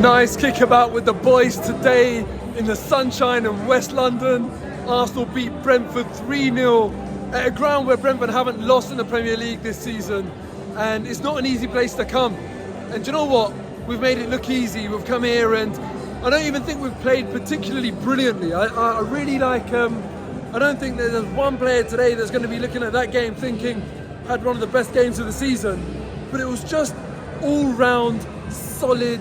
Nice kickabout with the boys today in the sunshine of West London. Arsenal beat Brentford 3-0 at a ground where Brentford haven't lost in the Premier League this season, and it's not an easy place to come. And do you know what? We've made it look easy. We've come here and I don't even think we've played particularly brilliantly. I really like, I don't think that there's one player today that's going to be looking at that game thinking had one of the best games of the season, but it was just all round solid,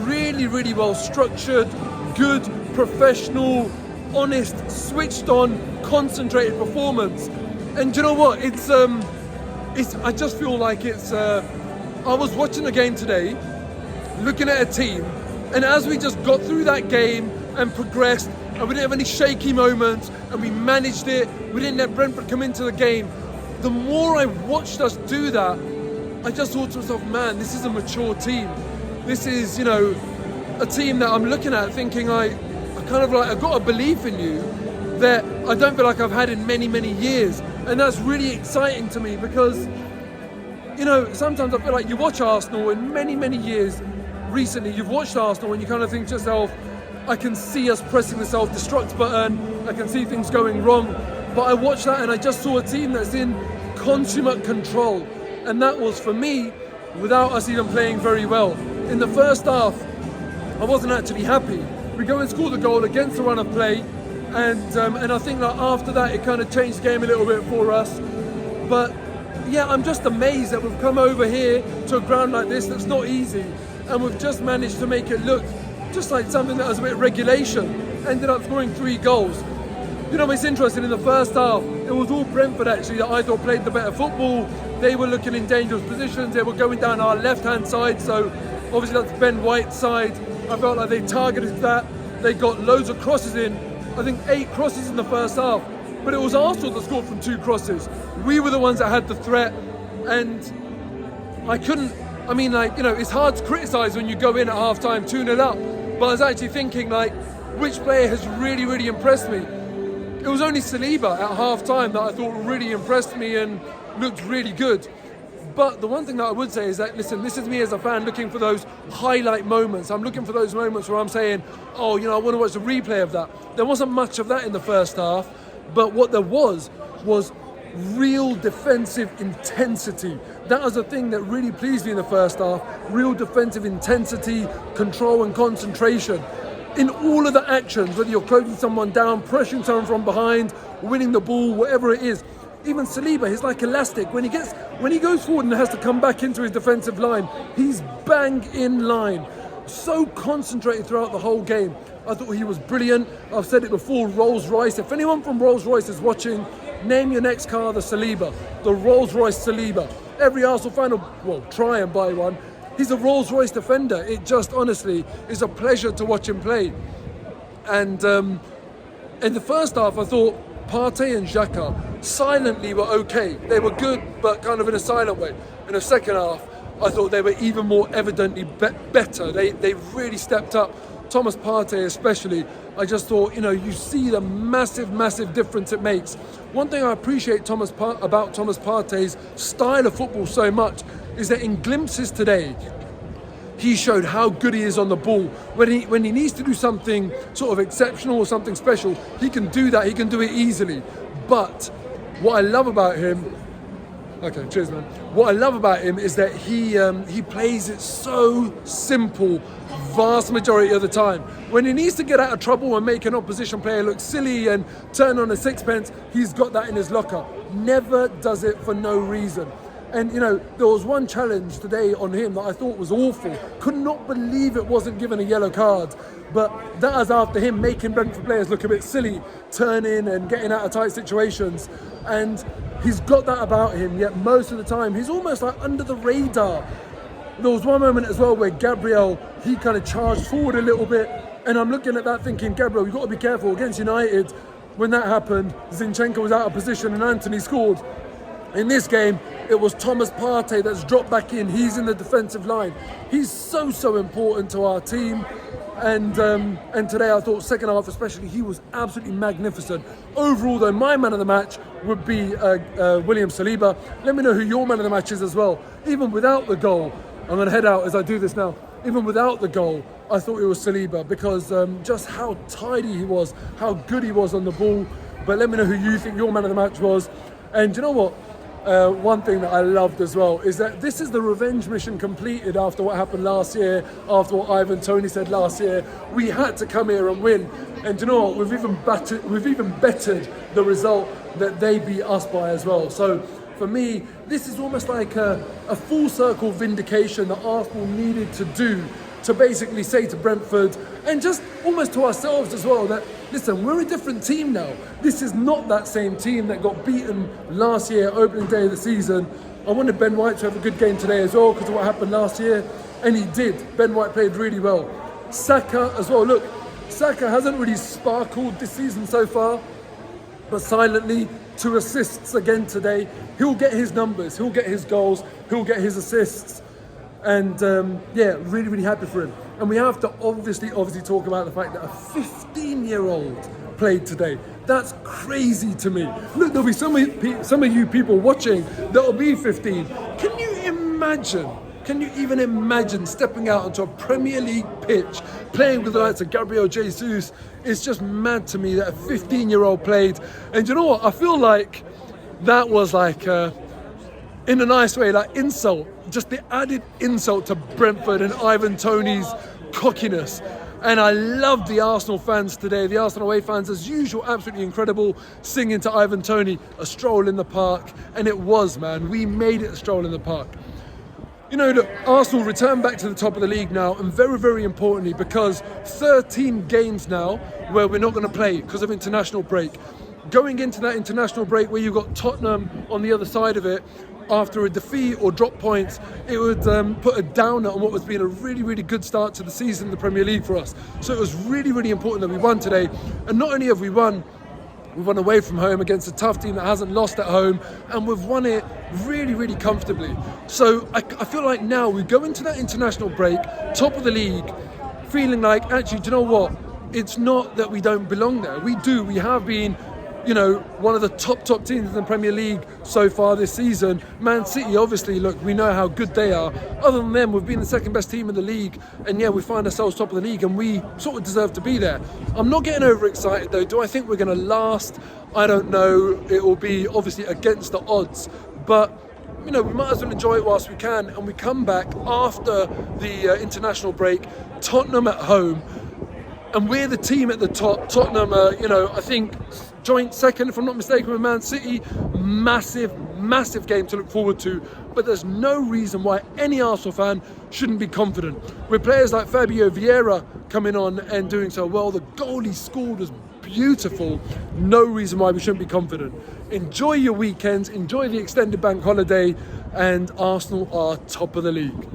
really well structured, good, professional, honest, switched on, concentrated performance. And do you know what? It's I just feel like I was watching the game today, looking at a team, and as we just got through that game and progressed, and we didn't have any shaky moments, and we managed it, we didn't let Brentford come into the game, the more I watched us do that, I just thought to myself, man, this is a mature team. This is, a team that I'm looking at thinking I've got a belief in you that I don't feel like I've had in many years. And that's really exciting to me because, sometimes I feel like you watch Arsenal in many years recently, you've watched Arsenal and you kind of think to yourself, I can see us pressing the self-destruct button, I can see things going wrong. But I watched that and I just saw a team that's in consummate control. And that was, for me, without us even playing very well. In the first half, I wasn't actually happy. We go and score the goal against the run of play, and I think that after that it kind of changed the game a little bit for us. But yeah, I'm just amazed that we've come over here to a ground like this that's not easy, and we've just managed to make it look just like something that was a bit of regulation. Ended up scoring 3 goals. It's interesting, in the first half, it was all Brentford actually that I thought played the better football. They were looking in dangerous positions, they were going down our left-hand side, so obviously that's Ben White's side. I felt like they targeted that, they got loads of crosses in, I think 8 crosses in the first half, but it was Arsenal that scored from 2 crosses. We were the ones that had the threat, and it's hard to criticise when you go in at half-time 2-0 up, but I was actually thinking, which player has really impressed me? It was only Saliba at half-time that I thought really impressed me and looked really good. But the one thing that I would say is that, listen, this is me as a fan looking for those highlight moments. I'm looking for those moments where I'm saying, I want to watch the replay of that. There wasn't much of that in the first half, but what there was real defensive intensity. That was the thing that really pleased me in the first half. Real defensive intensity, control and concentration. In all of the actions, whether you're closing someone down, pressuring someone from behind, winning the ball, whatever it is. Even Saliba, he's like elastic. When he goes forward and has to come back into his defensive line, he's bang in line. So concentrated throughout the whole game. I thought he was brilliant. I've said it before, Rolls-Royce. If anyone from Rolls-Royce is watching, name your next car the Saliba, the Rolls-Royce Saliba. Every Arsenal fan will try and buy one. He's a Rolls-Royce defender. It just honestly is a pleasure to watch him play. And in the first half, I thought Partey and Xhaka silently were okay. They were good, but kind of in a silent way. In the second half, I thought they were even more evidently better. They really stepped up. Thomas Partey especially, I just thought, you see the massive difference it makes. One thing I appreciate about Thomas Partey's style of football so much is that in glimpses today, he showed how good he is on the ball. When he needs to do something sort of exceptional or something special, he can do that, he can do it easily. But what I love about him, okay, cheers man. What I love about him is that he plays it so simple, vast majority of the time. When he needs to get out of trouble and make an opposition player look silly and turn on a sixpence, he's got that in his locker. Never does it for no reason. And there was one challenge today on him that I thought was awful. Could not believe it wasn't given a yellow card. But that was after him making Brentford players look a bit silly, turning and getting out of tight situations. And he's got that about him, yet most of the time he's almost like under the radar. There was one moment as well where Gabriel, he kind of charged forward a little bit, and I'm looking at that thinking, Gabriel, you've got to be careful. Against United, when that happened, Zinchenko was out of position and Anthony scored. In this game, it was Thomas Partey that's dropped back in. He's in the defensive line. He's so important to our team. And today I thought second half especially, he was absolutely magnificent. Overall though, my man of the match would be William Saliba. Let me know who your man of the match is as well. Even without the goal, I'm going to head out as I do this now. even without the goal, I thought it was Saliba because just how tidy he was, how good he was on the ball. But let me know who you think your man of the match was. And you know what? One thing that I loved as well is that this is the revenge mission completed after what happened last year, after what Ivan Toney said last year. We had to come here and win. And you know what? We've even bettered the result that they beat us by as well. So for me, this is almost like a full circle vindication that Arsenal needed to do to basically say to Brentford and just almost to ourselves as well that, listen, we're a different team now. This is not that same team that got beaten last year, opening day of the season. I wanted Ben White to have a good game today as well because of what happened last year, and he did. Ben White played really well. Saka as well. Look, Saka hasn't really sparkled this season so far, but silently, 2 assists again today. He'll get his numbers, he'll get his goals, he'll get his assists. And yeah, really, really happy for him. And we have to obviously talk about the fact that a 15-year-old played today. That's crazy to me. Look, there'll be some of you people watching that'll be 15. Can you imagine? Can you even imagine stepping out onto a Premier League pitch, playing with the likes of Gabriel Jesus? It's just mad to me that a 15-year-old played. And you know what? I feel like that was like, in a nice way, like insult. Just the added insult to Brentford and Ivan Toney's cockiness. And I loved the Arsenal fans today, the Arsenal away fans, as usual, absolutely incredible, singing to Ivan Toney, a stroll in the park. And it was, man, we made it a stroll in the park. You know, look, Arsenal return back to the top of the league now, and very, very importantly, because 13 games now where we're not going to play because of international break. Going into that international break where you've got Tottenham on the other side of it, after a defeat or drop points, it would put a downer on what was being a really, really good start to the season in the Premier League for us. So it was really, really important that we won today. And not only have we won away from home against a tough team that hasn't lost at home, and we've won it really, really comfortably. So I feel like now we go into that international break, top of the league, feeling like, actually, do you know what? It's not that we don't belong there. We do. We have been, you know, one of the top teams in the Premier League so far this season. Man City, obviously, look, we know how good they are. Other than them, we've been the second best team in the league, and yeah, we find ourselves top of the league, and we sort of deserve to be there. I'm not getting overexcited though. Do I think we're going to last? I don't know. It will be obviously against the odds, but you know, we might as well enjoy it whilst we can, and we come back after the international break, Tottenham at home, and we're the team at the top. Tottenham, you know, I think joint second, if I'm not mistaken, with Man City. Massive game to look forward to, but there's no reason why any Arsenal fan shouldn't be confident. With players like Fabio Vieira coming on and doing so well, the goal he scored was beautiful. No reason why we shouldn't be confident. Enjoy your weekends, enjoy the extended bank holiday, and Arsenal are top of the league.